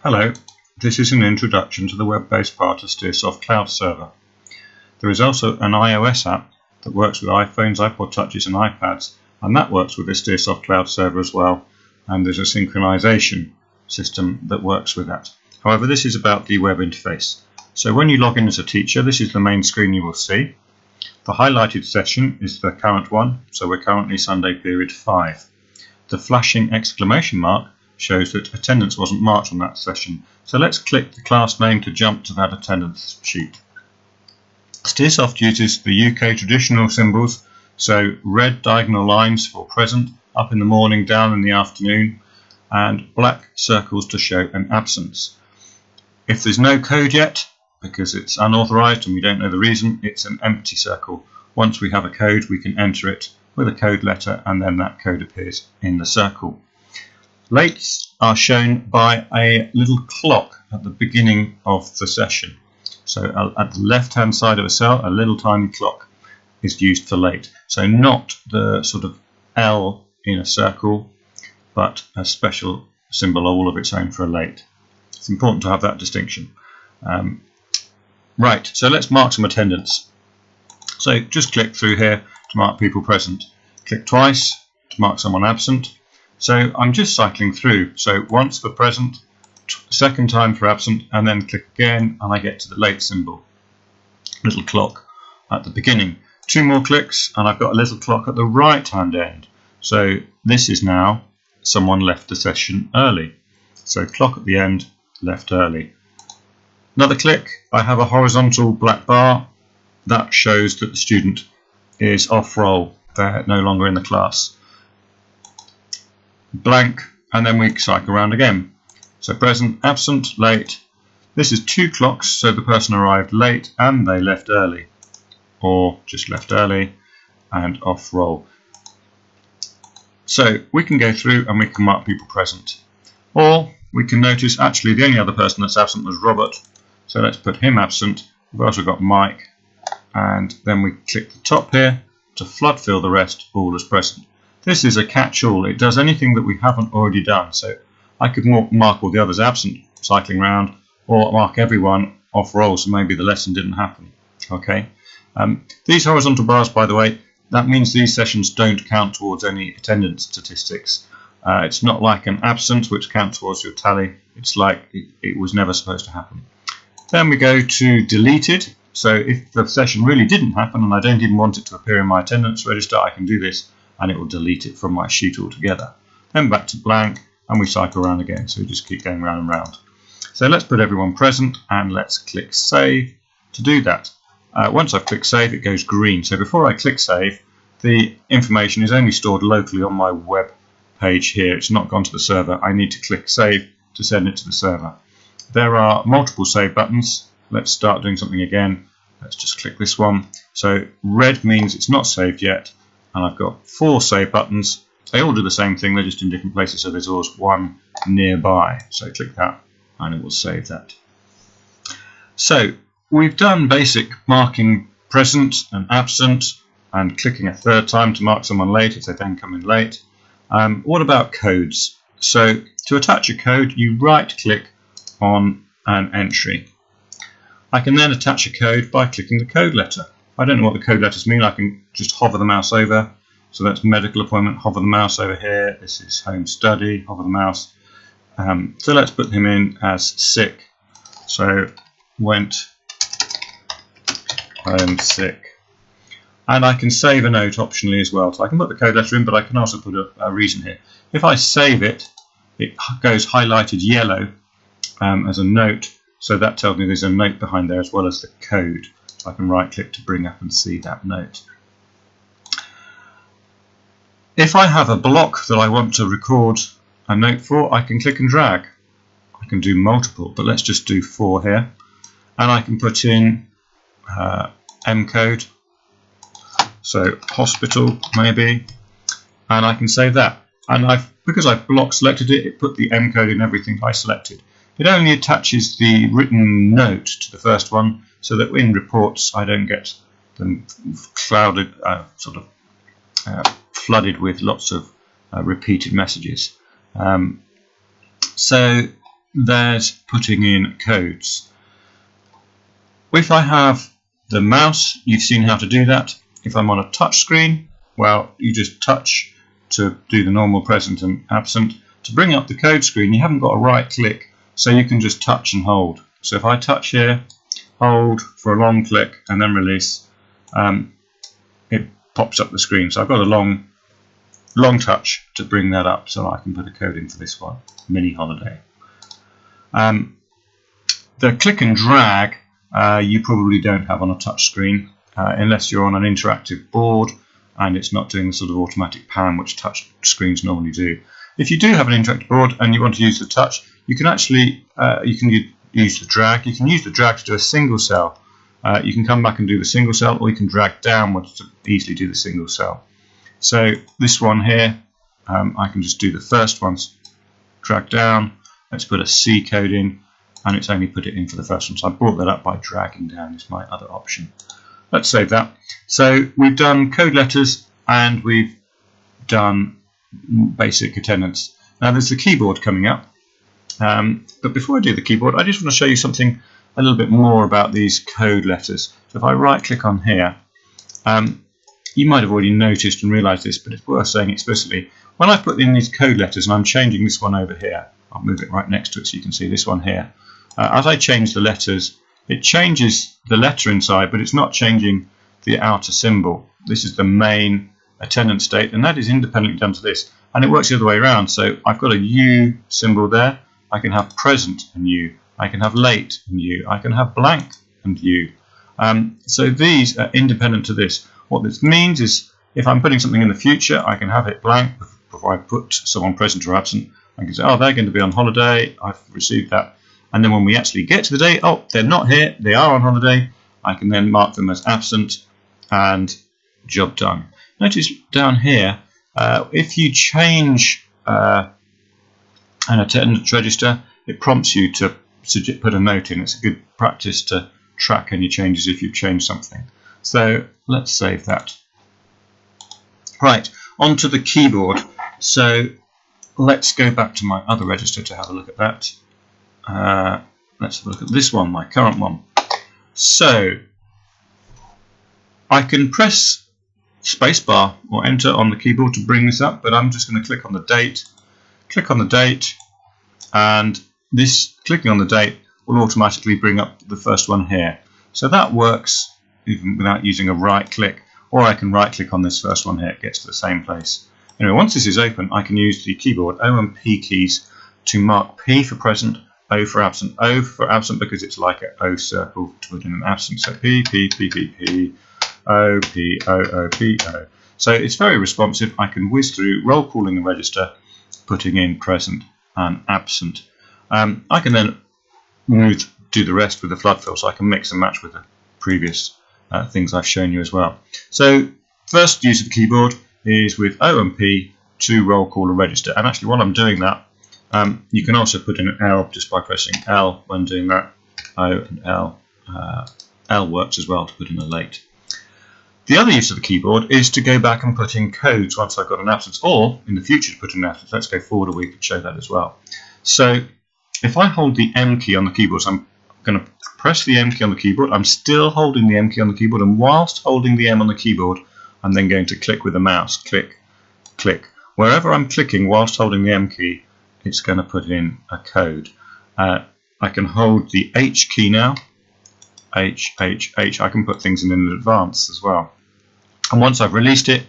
Hello, this is an introduction to the web-based part of STEARsoft Cloud Server. There is also an iOS app that works with iPhones, iPod Touches and iPads, and that works with the STEARsoft Cloud Server as well, and there's a synchronization system that works with that. However, this is about the web interface. So when you log in as a teacher, this is the main screen you will see. The highlighted session is the current one, so we're currently Sunday period 5. The flashing exclamation mark shows that attendance wasn't marked on that session. So let's click the class name to jump to that attendance sheet. STEARsoft uses the UK traditional symbols, so red diagonal lines for present, up in the morning, down in the afternoon, and black circles to show an absence. If there's no code yet, because it's unauthorized and we don't know the reason, it's an empty circle. Once we have a code, we can enter it with a code letter and then that code appears in the circle. Lates are shown by a little clock at the beginning of the session. So at the left hand side of a cell, a little tiny clock is used for late. So not the sort of L in a circle, but a special symbol all of its own for a late. It's important to have that distinction. Right, so let's mark some attendance. So just click through here to mark people present. Click twice to mark someone absent. So I'm just cycling through. So once for present, second time for absent, and then click again and I get to the late symbol. Little clock at the beginning. 2 more clicks and I've got a little clock at the right hand end. So this is now someone left the session early. So clock at the end, left early. Another click, I have a horizontal black bar. That shows that the student is off roll. They're no longer in the class. Blank, and then we cycle around again. So present, absent, late. This is 2 clocks, so the person arrived late and they left early, or just left early and off roll. So we can go through and we can mark people present, or we can notice actually the only other person that's absent was Robert, so let's put him absent. We've also got Mike, and then we click the top here to flood fill the rest all as present. This is a catch-all. It does anything that we haven't already done. So I could mark all the others absent, cycling round, or mark everyone off roll, so maybe the lesson didn't happen. Okay. These horizontal bars, by the way, that means these sessions don't count towards any attendance statistics. It's not like an absent, which counts towards your tally. It's like it was never supposed to happen. Then we go to deleted. So if the session really didn't happen and I don't even want it to appear in my attendance register, I can do this and it will delete it from my sheet altogether. Then back to blank and we cycle around again, so we just keep going round and round. So let's put everyone present and let's click save to do that. Once I've clicked save, it goes green. So before I click save, the information is only stored locally on my web page here. It's not gone to the server. I need to click save to send it to the server. There are multiple save buttons. Let's start doing something again. Let's just click this one. So red means it's not saved yet, and I've got 4 save buttons. They all do the same thing, they're just in different places, so there's always one nearby. So click that and it will save that. So we've done basic marking present and absent and clicking a 3rd time to mark someone late if they then come in late. What about codes? So to attach a code, you right click on an entry. I can then attach a code by clicking the code letter. I don't know what the code letters mean. I can just hover the mouse over. So that's medical appointment, hover the mouse over here. This is home study, hover the mouse. So let's put him in as sick. So went home sick. And I can save a note optionally as well. So I can put the code letter in, but I can also put a reason here. If I save it, it goes highlighted yellow as a note. So that tells me there's a note behind there as well as the code. So I can right click to bring up and see that note. If I have a block that I want to record a note for, I can click and drag. I can do multiple, but let's just do 4 here. And I can put in M code, so hospital maybe, and I can save that. And because I've block selected it, it put the M code in everything I selected. It only attaches the written note to the first one, so that in reports I don't get them clouded, flooded with lots of repeated messages. So there's putting in codes. If I have the mouse, you've seen how to do that. If I'm on a touch screen, well, you just touch to do the normal present and absent. To bring up the code screen, you haven't got a right click, so you can just touch and hold. So if I touch here, hold for a long click and then release, it pops up the screen. So I've got a long touch to bring that up, so I can put a code in for this one, mini holiday. The click and drag you probably don't have on a touch screen unless you're on an interactive board and it's not doing the sort of automatic pan which touch screens normally do. If you do have an interactive board and you want to use the touch, you can actually use the drag. You can use the drag to do a single cell. You can come back and do the single cell, or you can drag downwards to easily do the single cell. So this one here, I can just do the first ones, drag down. Let's put a C code in, and it's only put it in for the first one. So I brought that up by dragging down is my other option. Let's save that. So we've done code letters and we've done basic attendance. Now there's the keyboard coming up. But before I do the keyboard, I just want to show you something a little bit more about these code letters. So if I right click on here, you might have already noticed and realized this, but it's worth saying explicitly. When I put in these code letters and I'm changing this one over here, I'll move it right next to it so you can see this one here. As I change the letters, it changes the letter inside, but it's not changing the outer symbol. This is the main attendance state, and that is independently done to this. And it works the other way around. So I've got a U symbol there. I can have present and U. I can have late and U. I can have blank and U. So these are independent to this. What this means is if I'm putting something in the future, I can have it blank before I put someone present or absent. I can say, oh, they're going to be on holiday. I've received that. And then when we actually get to the day, oh, they're not here. They are on holiday. I can then mark them as absent and job done. Notice down here, if you change an attendance register, it prompts you to put a note in. It's a good practice to track any changes if you've changed something. So let's save that. Right, onto the keyboard. So let's go back to my other register to have a look at that. Let's have a look at this one, my current one. So I can press spacebar or enter on the keyboard to bring this up, but I'm just going to click on the date. Click on the date, and this clicking on the date will automatically bring up the first one here. So that works even without using a right click, or I can right click on this first one here. It gets to the same place. Anyway, once this is open, I can use the keyboard O and P keys to mark P for present, O for absent. O for absent because it's like an O circle to put in an absent. So P, P, P, P, P, O, P, O, O, P, O. So it's very responsive. I can whiz through, roll calling the register, putting in present and absent. I can then do the rest with the flood fill, so I can mix and match with the previous things I've shown you as well. So first use of the keyboard is with O and P to roll call a register. And actually while I'm doing that, you can also put in an L just by pressing L when doing that. O and L. L works as well to put in a late. The other use of the keyboard is to go back and put in codes once I've got an absence, or in the future to put in an absence. Let's go forward a week and show that as well. So if I hold the M key on the keyboard, so I'm going to press the M key on the keyboard. I'm still holding the M key on the keyboard, and whilst holding the M on the keyboard, I'm then going to click with the mouse. Click, click. Wherever I'm clicking whilst holding the M key, it's going to put in a code. I can hold the H key now. H, H, H. I can put things in advance as well. And once I've released it,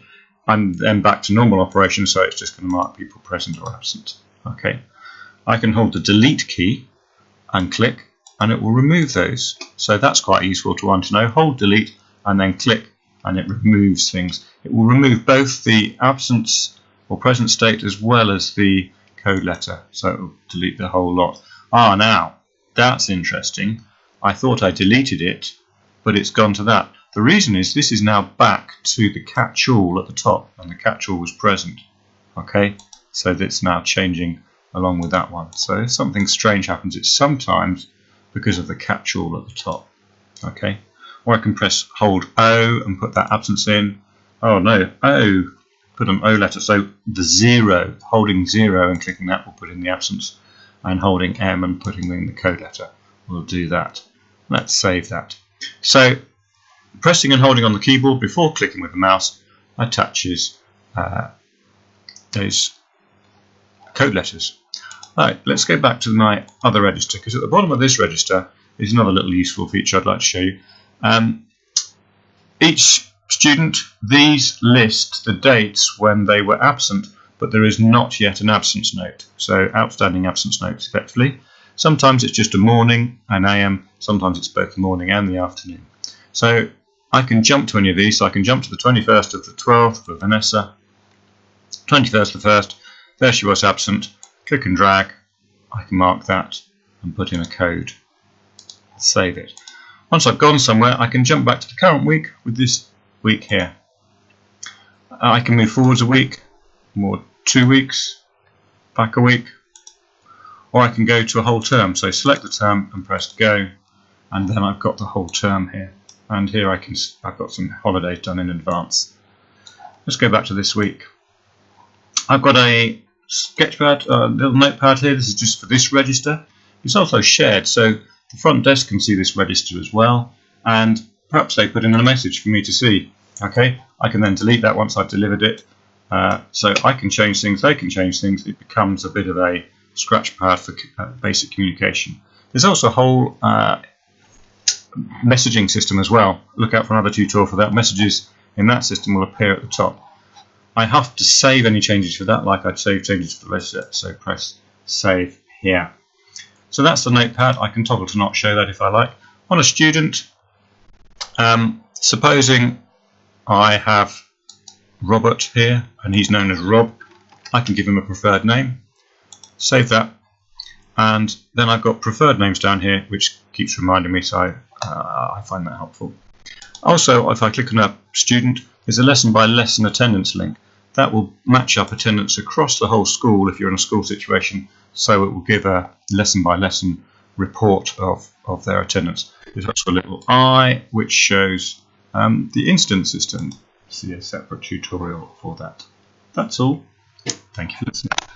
I'm then back to normal operation, so it's just going to mark people present or absent. Okay. I can hold the delete key and click, and it will remove those. So that's quite a useful one to know. Hold delete and then click, and it removes things. It will remove both the absence or present state as well as the code letter. So it will delete the whole lot. Ah, now that's interesting. I thought I deleted it, but it's gone to that. The reason is this is now back to the catch-all at the top, and the catch-all was present. Okay, so that's now changing along with that one. So if something strange happens, it's sometimes because of the catch-all at the top. Okay, or I can press hold O and put that absence in. Oh no, O, put an O letter. So the 0, holding 0 and clicking that will put in the absence. and holding M and putting in the code letter will do that. Let's save that. So pressing and holding on the keyboard before clicking with the mouse attaches those code letters. Right, let's go back to my other register, because at the bottom of this register is another little useful feature I'd like to show you. Each student, these list the dates when they were absent, but there is not yet an absence note. So outstanding absence notes effectively. Sometimes it's just a morning, an AM, sometimes it's both the morning and the afternoon. So I can jump to any of these. So I can jump to the 21st of the 12th for Vanessa, 21st of the 1st, there she was absent. Click and drag, I can mark that and put in a code. Save it. Once I've gone somewhere, I can jump back to the current week with this week here. I can move forwards a week, more 2 weeks, back a week, or I can go to a whole term. So select the term and press go, and then I've got the whole term here. And here I've got some holidays done in advance. Let's go back to this week. I've got a sketchpad, a little notepad here. This is just for this register. It's also shared, so the front desk can see this register as well, and perhaps they put in a message for me to see. Okay, I can then delete that once I've delivered it. So I can change things, they can change things. It becomes a bit of a scratch pad for basic communication. There's also a whole messaging system as well. Look out for another tutorial for that. Messages in that system will appear at the top. I have to save any changes for that, like I'd save changes for the register, so press save here. So that's the notepad. I can toggle to not show that if I like. On a student, supposing I have Robert here and he's known as Rob, I can give him a preferred name, save that, and then I've got preferred names down here which keeps reminding me, so I find that helpful. Also, if I click on a student, there's a lesson by lesson attendance link. That will match up attendance across the whole school if you're in a school situation, so it will give a lesson by lesson report of their attendance. There's also a little eye which shows the instance system. See a separate tutorial for that. That's all. Thank you for listening.